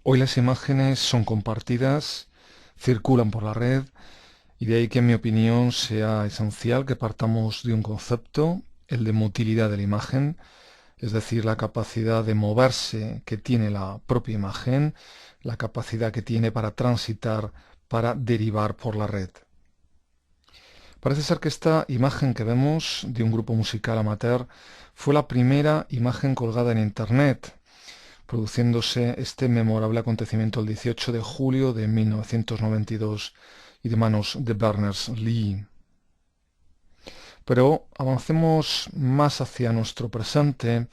Hoy las imágenes son compartidas, circulan por la red y de ahí que en mi opinión sea esencial que partamos de un concepto, el de motilidad de la imagen, es decir, la capacidad de moverse que tiene la propia imagen, la capacidad que tiene para transitar, para derivar por la red. Parece ser que esta imagen que vemos de un grupo musical amateur fue la primera imagen colgada en Internet, produciéndose este memorable acontecimiento el 18 de julio de 1992 y de manos de Berners-Lee. Pero avancemos más hacia nuestro presente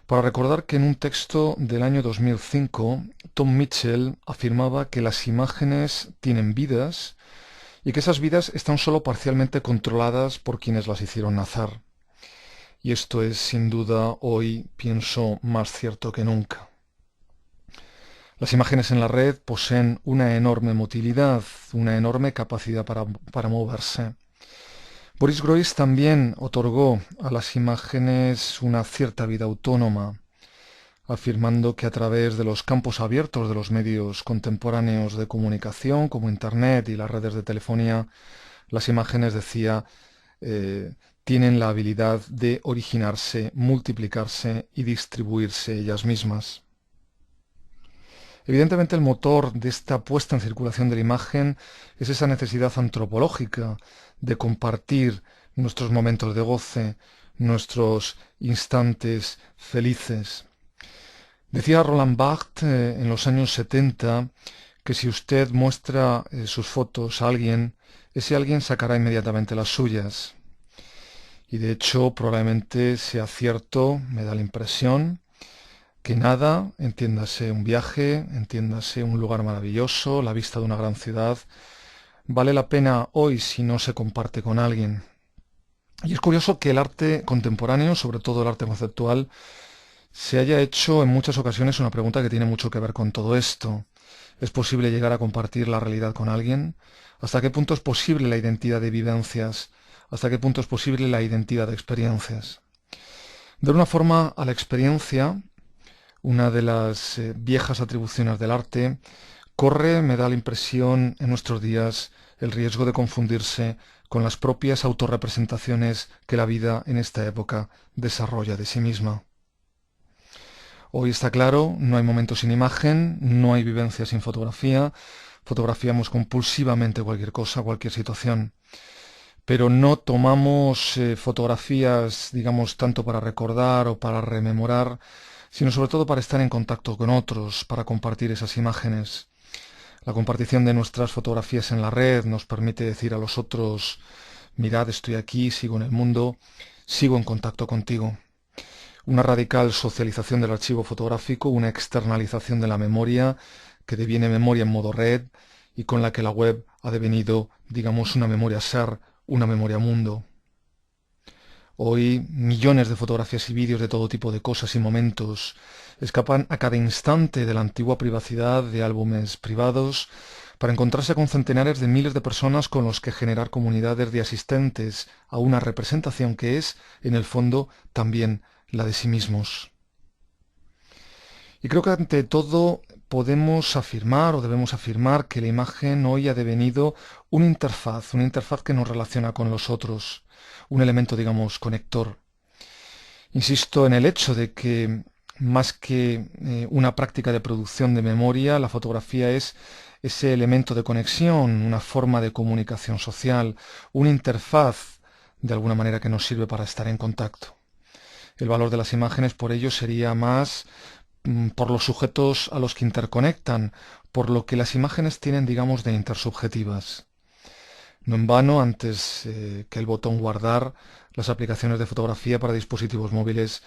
para recordar que en un texto del año 2005, Tom Mitchell afirmaba que las imágenes tienen vidas y que esas vidas están solo parcialmente controladas por quienes las hicieron nacer. Y esto es sin duda hoy, pienso, más cierto que nunca. Las imágenes en la red poseen una enorme motilidad, una enorme capacidad para moverse. Boris Groys también otorgó a las imágenes una cierta vida autónoma, afirmando que a través de los campos abiertos de los medios contemporáneos de comunicación, como Internet y las redes de telefonía, las imágenes, decía, tienen la habilidad de originarse, multiplicarse y distribuirse ellas mismas. Evidentemente el motor de esta puesta en circulación de la imagen es esa necesidad antropológica de compartir nuestros momentos de goce, nuestros instantes felices. Decía Roland Barthes en los años 70 que si usted muestra sus fotos a alguien, ese alguien sacará inmediatamente las suyas. Y de hecho probablemente sea cierto, me da la impresión, que nada, entiéndase un viaje, entiéndase un lugar maravilloso, la vista de una gran ciudad, vale la pena hoy si no se comparte con alguien. Y es curioso que el arte contemporáneo, sobre todo el arte conceptual, se haya hecho en muchas ocasiones una pregunta que tiene mucho que ver con todo esto. ¿Es posible llegar a compartir la realidad con alguien? ¿Hasta qué punto es posible la identidad de vivencias? ¿Hasta qué punto es posible la identidad de experiencias? De una forma a la experiencia, una de las viejas atribuciones del arte, corre, me da la impresión, en nuestros días, el riesgo de confundirse con las propias autorrepresentaciones que la vida en esta época desarrolla de sí misma. Hoy está claro, no hay momento sin imagen, no hay vivencia sin fotografía, fotografiamos compulsivamente cualquier cosa, cualquier situación, pero no tomamos fotografías, digamos, tanto para recordar o para rememorar, sino sobre todo para estar en contacto con otros, para compartir esas imágenes. La compartición de nuestras fotografías en la red nos permite decir a los otros, mirad, estoy aquí, sigo en el mundo, sigo en contacto contigo. Una radical socialización del archivo fotográfico, una externalización de la memoria que deviene memoria en modo red y con la que la web ha devenido, digamos, una memoria ser, una memoria mundo. Hoy millones de fotografías y vídeos de todo tipo de cosas y momentos escapan a cada instante de la antigua privacidad de álbumes privados para encontrarse con centenares de miles de personas con los que generar comunidades de asistentes a una representación que es, en el fondo, también la de sí mismos. Y creo que ante todo podemos afirmar o debemos afirmar que la imagen hoy ha devenido una interfaz que nos relaciona con los otros, un elemento, digamos, conector. Insisto en el hecho de que más que una práctica de producción de memoria, la fotografía es ese elemento de conexión, una forma de comunicación social, una interfaz de alguna manera que nos sirve para estar en contacto. El valor de las imágenes por ello sería más por los sujetos a los que interconectan, por lo que las imágenes tienen, digamos, de intersubjetivas. No en vano, antes que el botón guardar, las aplicaciones de fotografía para dispositivos móviles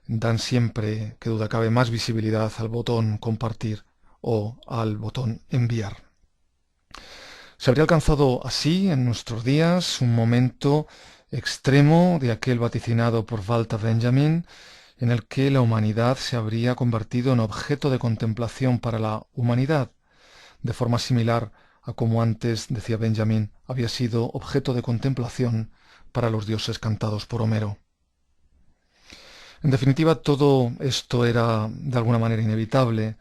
dan siempre, que duda cabe, más visibilidad al botón compartir o al botón enviar. Se habría alcanzado así, en nuestros días, un momento extremo de aquel vaticinado por Walter Benjamin, en el que la humanidad se habría convertido en objeto de contemplación para la humanidad, de forma similar a como antes, decía Benjamin, había sido objeto de contemplación para los dioses cantados por Homero. En definitiva, todo esto era de alguna manera inevitable,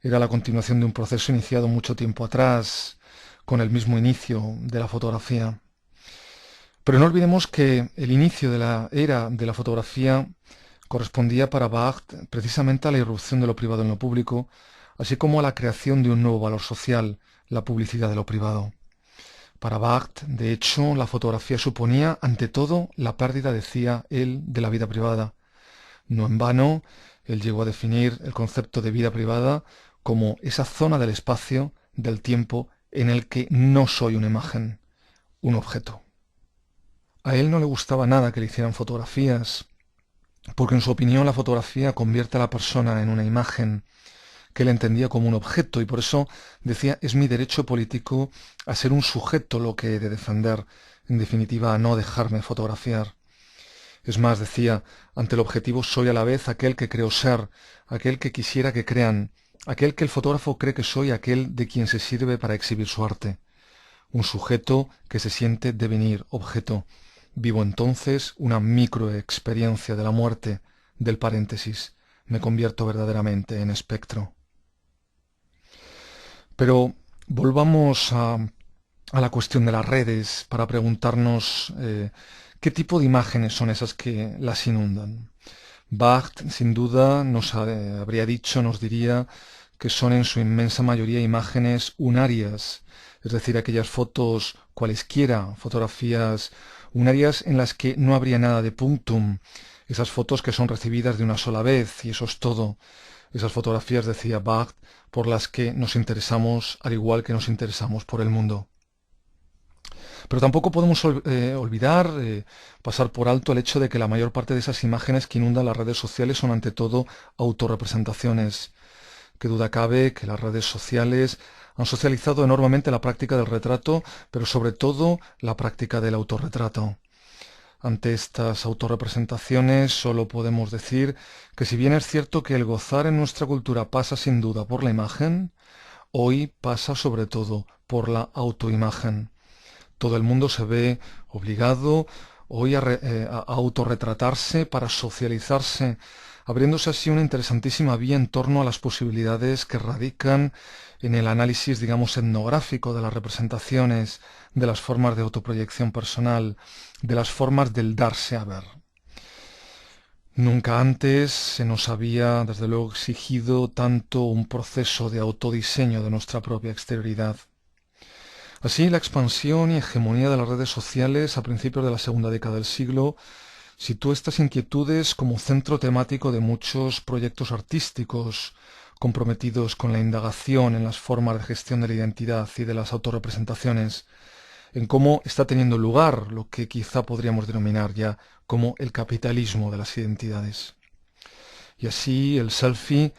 era la continuación de un proceso iniciado mucho tiempo atrás, con el mismo inicio de la fotografía. Pero no olvidemos que el inicio de la era de la fotografía correspondía para Barthes precisamente a la irrupción de lo privado en lo público, así como a la creación de un nuevo valor social, la publicidad de lo privado. Para Barthes, de hecho, la fotografía suponía, ante todo, la pérdida, decía él, de la vida privada. No en vano, él llegó a definir el concepto de vida privada como esa zona del espacio, del tiempo, en el que no soy una imagen, un objeto. A él no le gustaba nada que le hicieran fotografías, porque en su opinión la fotografía convierte a la persona en una imagen que él entendía como un objeto, y por eso decía: es mi derecho político a ser un sujeto lo que he de defender, en definitiva a no dejarme fotografiar. Es más, decía, ante el objetivo soy a la vez aquel que creo ser, aquel que quisiera que crean, aquel que el fotógrafo cree que soy, aquel de quien se sirve para exhibir su arte. Un sujeto que se siente devenir objeto. Vivo entonces una microexperiencia de la muerte, del paréntesis. Me convierto verdaderamente en espectro. Pero volvamos a la cuestión de las redes para preguntarnos qué tipo de imágenes son esas que las inundan. Barthes, sin duda, nos habría dicho, nos diría que son en su inmensa mayoría imágenes unarias, es decir, aquellas fotos cualesquiera, fotografías unarias en las que no habría nada de punctum, esas fotos que son recibidas de una sola vez y eso es todo. Esas fotografías, decía Barthes, por las que nos interesamos al igual que nos interesamos por el mundo. Pero tampoco podemos olvidar, pasar por alto el hecho de que la mayor parte de esas imágenes que inundan las redes sociales son ante todo autorrepresentaciones. Qué duda cabe que las redes sociales han socializado enormemente la práctica del retrato, pero sobre todo la práctica del autorretrato. Ante estas autorrepresentaciones solo podemos decir que si bien es cierto que el gozar en nuestra cultura pasa sin duda por la imagen, hoy pasa sobre todo por la autoimagen. Todo el mundo se ve obligado hoy a autorretratarse para socializarse, abriéndose así una interesantísima vía en torno a las posibilidades que radican en el análisis, digamos, etnográfico de las representaciones, de las formas de autoproyección personal, de las formas del darse a ver. Nunca antes se nos había, desde luego, exigido tanto un proceso de autodiseño de nuestra propia exterioridad. Así, la expansión y hegemonía de las redes sociales a principios de la segunda década del siglo sitúa estas inquietudes como centro temático de muchos proyectos artísticos comprometidos con la indagación en las formas de gestión de la identidad y de las autorrepresentaciones, en cómo está teniendo lugar lo que quizá podríamos denominar ya como el capitalismo de las identidades. Y así el selfie,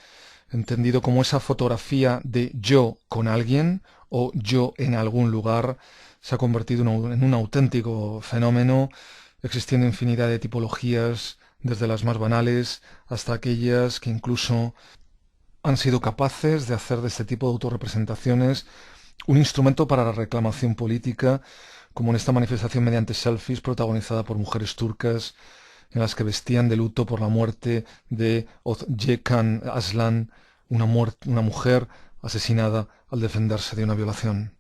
entendido como esa fotografía de yo con alguien o yo en algún lugar, se ha convertido en un auténtico fenómeno, existiendo infinidad de tipologías, desde las más banales hasta aquellas que incluso han sido capaces de hacer de este tipo de autorrepresentaciones un instrumento para la reclamación política, como en esta manifestación mediante selfies protagonizada por mujeres turcas en las que vestían de luto por la muerte de Özgecan Aslan, una mujer asesinada al defenderse de una violación.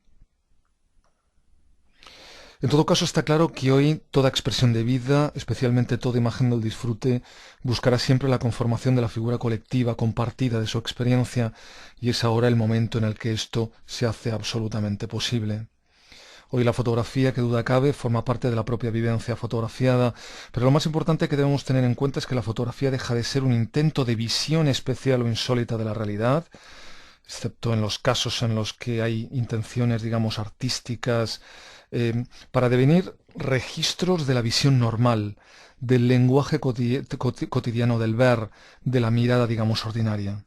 En todo caso, está claro que hoy toda expresión de vida, especialmente toda imagen del disfrute, buscará siempre la conformación de la figura colectiva, compartida de su experiencia, y es ahora el momento en el que esto se hace absolutamente posible. Hoy la fotografía, que duda cabe, forma parte de la propia vivencia fotografiada, pero lo más importante que debemos tener en cuenta es que la fotografía deja de ser un intento de visión especial o insólita de la realidad, excepto en los casos en los que hay intenciones, digamos, artísticas, para devenir registros de la visión normal, del lenguaje cotidiano del ver, de la mirada, digamos, ordinaria.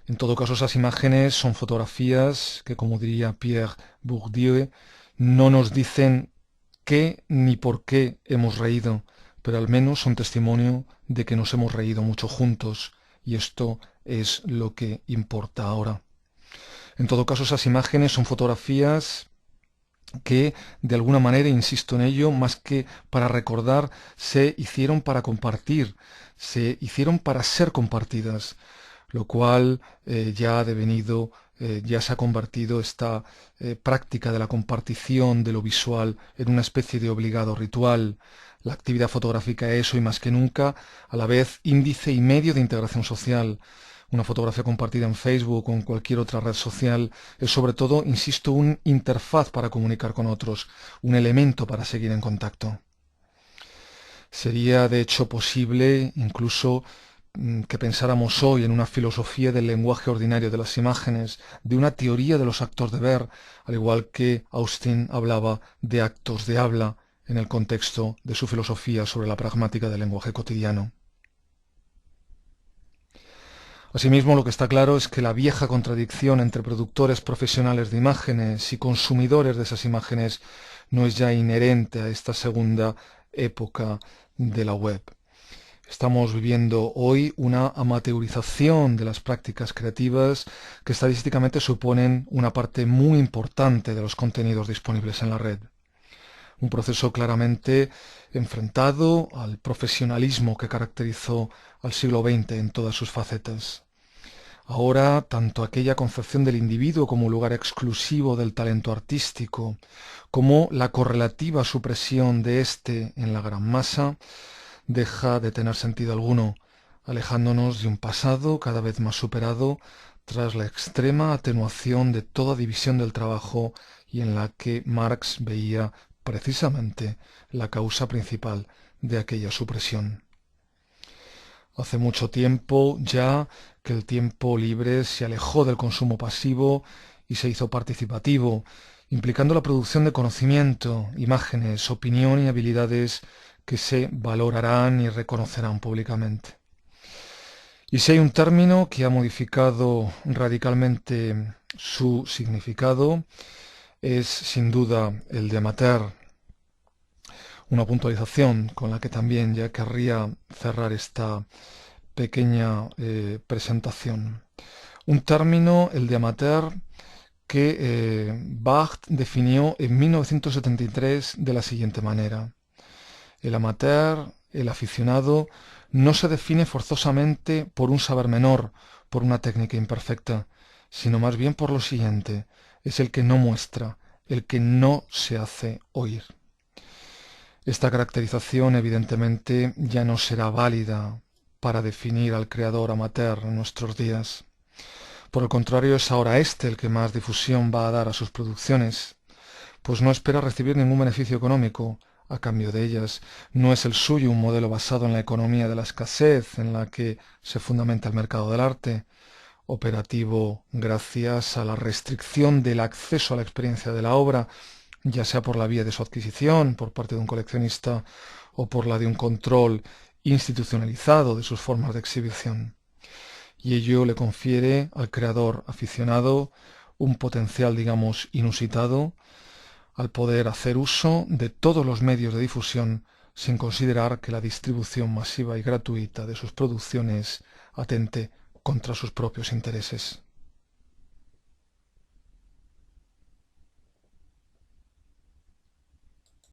En todo caso, esas imágenes son fotografías que, como diría Pierre Bourdieu, no nos dicen qué ni por qué hemos reído, pero al menos son testimonio de que nos hemos reído mucho juntos, y esto es lo que importa ahora. En todo caso, esas imágenes son fotografías que, de alguna manera, insisto en ello, más que para recordar, se hicieron para compartir, se hicieron para ser compartidas. lo cual ya se ha convertido esta práctica de la compartición de lo visual en una especie de obligado ritual. La actividad fotográfica es hoy más que nunca a la vez índice y medio de integración social. Una fotografía compartida en Facebook o en cualquier otra red social es sobre todo, insisto, una interfaz para comunicar con otros, un elemento para seguir en contacto. Sería de hecho posible incluso que pensáramos hoy en una filosofía del lenguaje ordinario de las imágenes, de una teoría de los actos de ver, al igual que Austin hablaba de actos de habla en el contexto de su filosofía sobre la pragmática del lenguaje cotidiano. Asimismo, lo que está claro es que la vieja contradicción entre productores profesionales de imágenes y consumidores de esas imágenes no es ya inherente a esta segunda época de la web. Estamos viviendo hoy una amateurización de las prácticas creativas que estadísticamente suponen una parte muy importante de los contenidos disponibles en la red. Un proceso claramente enfrentado al profesionalismo que caracterizó al siglo XX en todas sus facetas. Ahora, tanto aquella concepción del individuo como lugar exclusivo del talento artístico, como la correlativa supresión de éste en la gran masa, deja de tener sentido alguno, alejándonos de un pasado cada vez más superado tras la extrema atenuación de toda división del trabajo y en la que Marx veía precisamente la causa principal de aquella supresión. Hace mucho tiempo ya que el tiempo libre se alejó del consumo pasivo y se hizo participativo, implicando la producción de conocimiento, imágenes, opinión y habilidades que se valorarán y reconocerán públicamente. Y si hay un término que ha modificado radicalmente su significado, es sin duda el de amateur. Una puntualización con la que también ya querría cerrar esta pequeña presentación. Un término, el de amateur, que Barthes definió en 1973 de la siguiente manera. El amateur, el aficionado, no se define forzosamente por un saber menor, por una técnica imperfecta, sino más bien por lo siguiente: es el que no muestra, el que no se hace oír. Esta caracterización evidentemente ya no será válida para definir al creador amateur en nuestros días. Por el contrario, es ahora este el que más difusión va a dar a sus producciones, pues no espera recibir ningún beneficio económico a cambio de ellas. No es el suyo un modelo basado en la economía de la escasez en la que se fundamenta el mercado del arte, operativo gracias a la restricción del acceso a la experiencia de la obra, ya sea por la vía de su adquisición por parte de un coleccionista o por la de un control institucionalizado de sus formas de exhibición. Y ello le confiere al creador aficionado un potencial, digamos, inusitado, al poder hacer uso de todos los medios de difusión sin considerar que la distribución masiva y gratuita de sus producciones atente contra sus propios intereses.